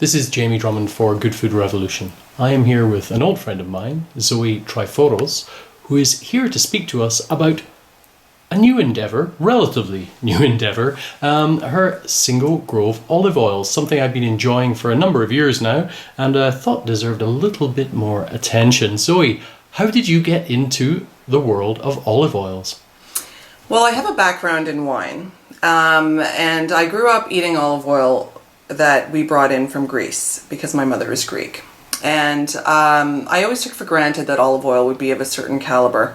This is Jamie Drummond for Good Food Revolution. I am here with an old friend of mine, Zoe Traiforos, who is here to speak to us about a new endeavour, relatively new endeavour, her single grove olive oil, something I've been enjoying for a number of years now and thought deserved a little bit more attention. Zoe, how did you get into the world of olive oils? Well, I have a background in wine, and I grew up eating olive oil that we brought in from Greece because my mother is Greek. And I always took for granted that olive oil would be of a certain caliber.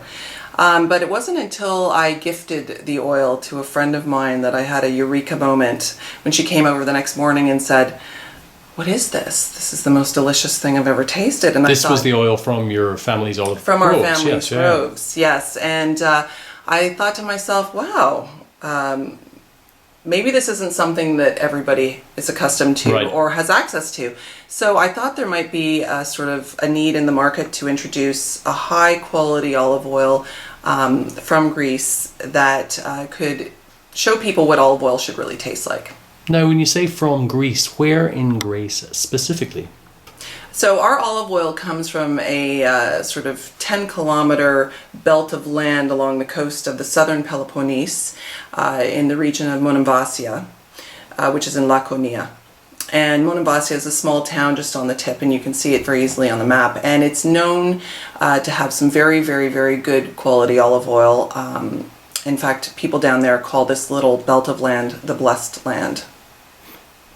But it wasn't until I gifted the oil to a friend of mine that I had a eureka moment when she came over the next morning and said, "What is this? This is the most delicious thing I've ever tasted." And this was the oil from your family's olive from groves. Our family's groves, yes. And I thought to myself, wow, maybe this isn't something that everybody is accustomed to or has access to. So I thought there might be a sort of a need in the market to introduce a high quality olive oil from Greece that could show people what olive oil should really taste like. Now, when you say from Greece, where in Greece specifically? So our olive oil comes from a sort of 10-kilometer belt of land along the coast of the southern Peloponnese in the region of Monemvasia, which is in Laconia. And Monemvasia is a small town just on the tip, and you can see it very easily on the map. And it's known to have some very, very, very good quality olive oil. In fact, people down there call this little belt of land the Blessed Land.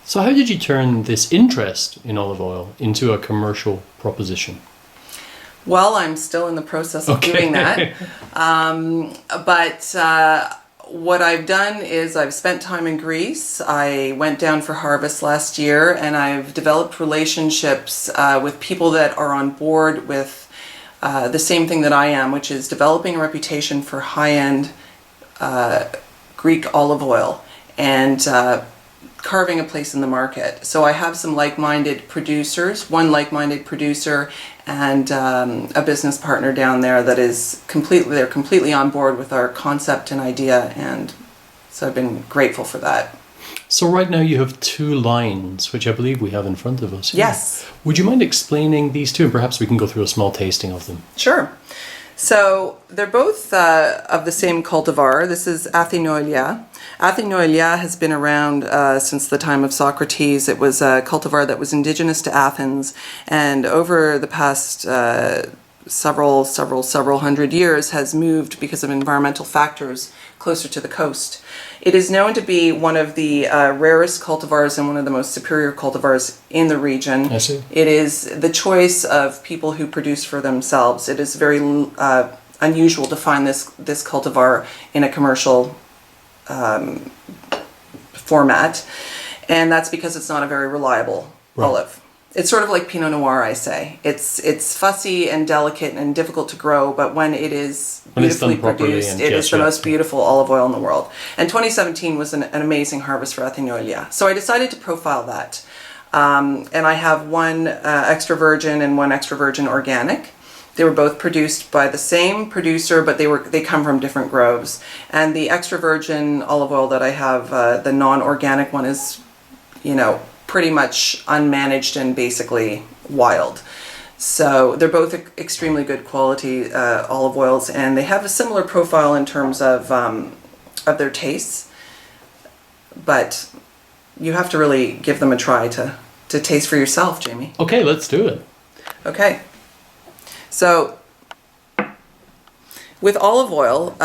So how did you turn this interest in olive oil into a commercial proposition? Well, I'm still in the process of doing that. But what I've done is I've spent time in Greece. I went down for harvest last year, and I've developed relationships with people that are on board with the same thing that I am, which is developing a reputation for high-end Greek olive oil and carving a place in the market. So I have some like-minded producers, one like-minded producer and a business partner down there that is they're completely on board with our concept and idea, and so I've been grateful for that. So right now you have two lines, which I believe we have in front of us here. Yes. Would you mind explaining these two, and perhaps we can go through a small tasting of them? Sure. So they're both of the same cultivar. This is Athinoilia. Athinoilia has been around since the time of Socrates. It was a cultivar that was indigenous to Athens, and over the past several hundred years has moved because of environmental factors closer to the coast. It is known to be one of the rarest cultivars and one of the most superior cultivars in the region. I see. It is the choice of people who produce for themselves. It is very unusual to find this cultivar in a commercial format, and that's because it's not a very reliable olive. It's sort of like Pinot Noir, I say. It's fussy and delicate and difficult to grow, but when it is beautifully produced, it is the most beautiful olive oil in the world. And 2017 was an amazing harvest for Athinoilia. So I decided to profile that. And I have one extra virgin and one extra virgin organic. They were both produced by the same producer, but they come from different groves. And the extra virgin olive oil that I have, the non-organic one, is, pretty much unmanaged and basically wild. So they're both extremely good quality olive oils, and they have a similar profile in terms of their tastes. But you have to really give them a try to taste for yourself, Jamie. Okay, let's do it. Okay. So with olive oil,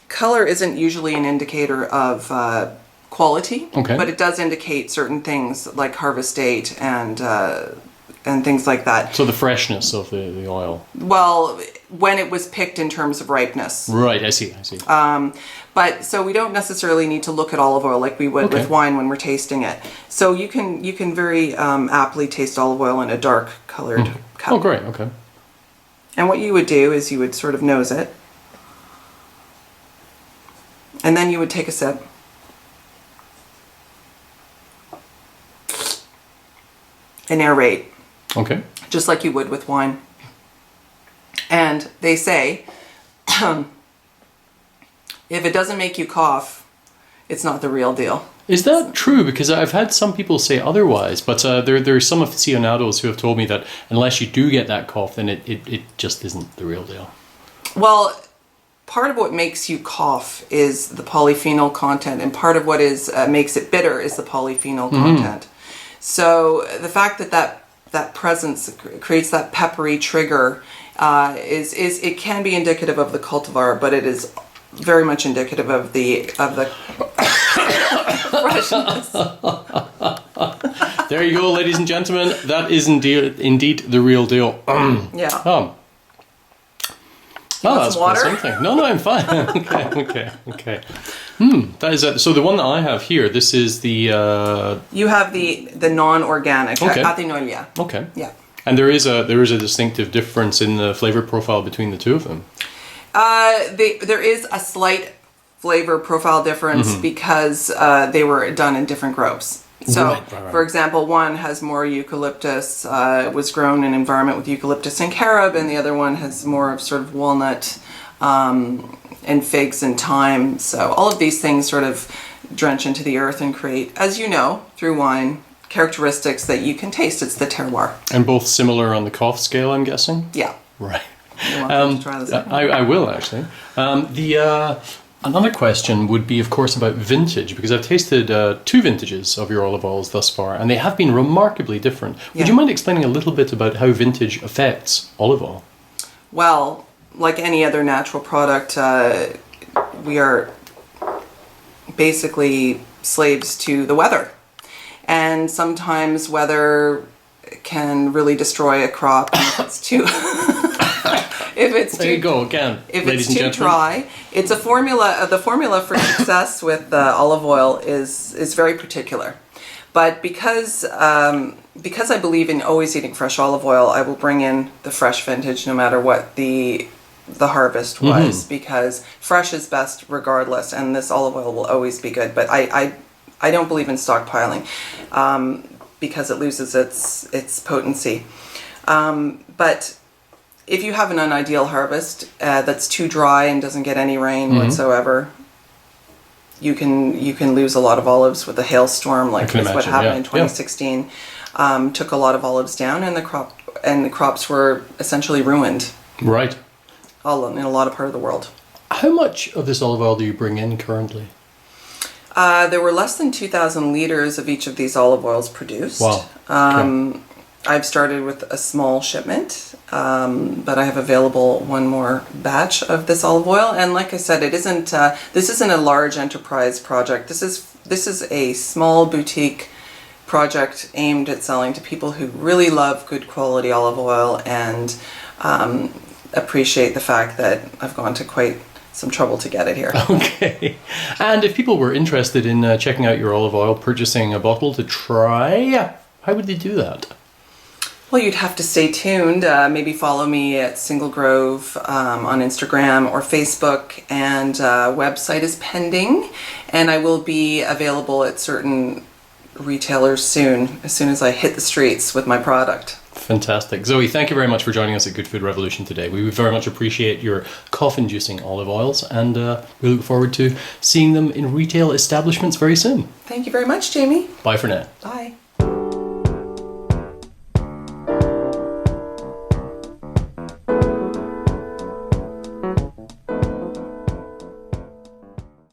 color isn't usually an indicator of quality, but it does indicate certain things like harvest date and things like that. So the freshness of the oil. Well, when it was picked in terms of ripeness. Right, I see. But so we don't necessarily need to look at olive oil like we would with wine when we're tasting it. So you can very aptly taste olive oil in a dark colored cup. Oh, great. Okay. And what you would do is you would sort of nose it, and then you would take a sip. And aerate. Okay. Just like you would with wine. And they say, if it doesn't make you cough, it's not the real deal. Is that true? Because I've had some people say otherwise, but there are some aficionados who have told me that unless you do get that cough, then it just isn't the real deal. Well, part of what makes you cough is the polyphenol content, and part of what makes it bitter is the polyphenol content. So the fact that presence creates that peppery trigger it can be indicative of the cultivar, but it is very much indicative of the freshness. There you go, ladies and gentlemen. That is indeed the real deal. Yeah. Oh, that's water? Something. No, I'm fine. Okay. That is so. The one that I have here. This is the. You have the non-organic Athenolia. Okay. Yeah. And there is a distinctive difference in the flavor profile between the two of them. There is a slight flavor profile difference because they were done in different groves. So, right. for example, one has more eucalyptus, was grown in an environment with eucalyptus and carob, and the other one has more of sort of walnut and figs and thyme. So all of these things sort of drench into the earth and create, as you know, through wine, characteristics that you can taste. It's the terroir. And both similar on the cough scale, I'm guessing? Yeah. Right. You want to try this? I will, actually. Another question would be, of course, about vintage, because I've tasted 2 vintages of your olive oils thus far, and they have been remarkably different. Yeah. Would you mind explaining a little bit about how vintage affects olive oil? Well, like any other natural product, we are basically slaves to the weather. And sometimes weather can really destroy a crop if it's too... There you go again, if ladies it's and too gentlemen. dry, it's a formula. The formula for success with olive oil is very particular. But because I believe in always eating fresh olive oil, I will bring in the fresh vintage no matter what the harvest was, because fresh is best regardless, and this olive oil will always be good. But I don't believe in stockpiling because it loses its potency. But if you have an unideal harvest that's too dry and doesn't get any rain whatsoever, you can lose a lot of olives with a hailstorm, like what happened in 2016. Took a lot of olives down, and the crops were essentially ruined. Right. In a lot of part of the world. How much of this olive oil do you bring in currently? There were less than 2,000 liters of each of these olive oils produced. Wow. Okay. I've started with a small shipment, but I have available one more batch of this olive oil. And like I said, this isn't a large enterprise project. This is a small boutique project aimed at selling to people who really love good quality olive oil and appreciate the fact that I've gone to quite some trouble to get it here. Okay. And if people were interested in checking out your olive oil, purchasing a bottle to try, how would they do that? Well, you'd have to stay tuned. Maybe follow me at Single Grove on Instagram or Facebook, and website is pending, and I will be available at certain retailers soon, as soon as I hit the streets with my product. Fantastic. Zoe, thank you very much for joining us at Good Food Revolution today. We very much appreciate your cough-inducing olive oils, and we look forward to seeing them in retail establishments very soon. Thank you very much, Jamie. Bye for now. Bye.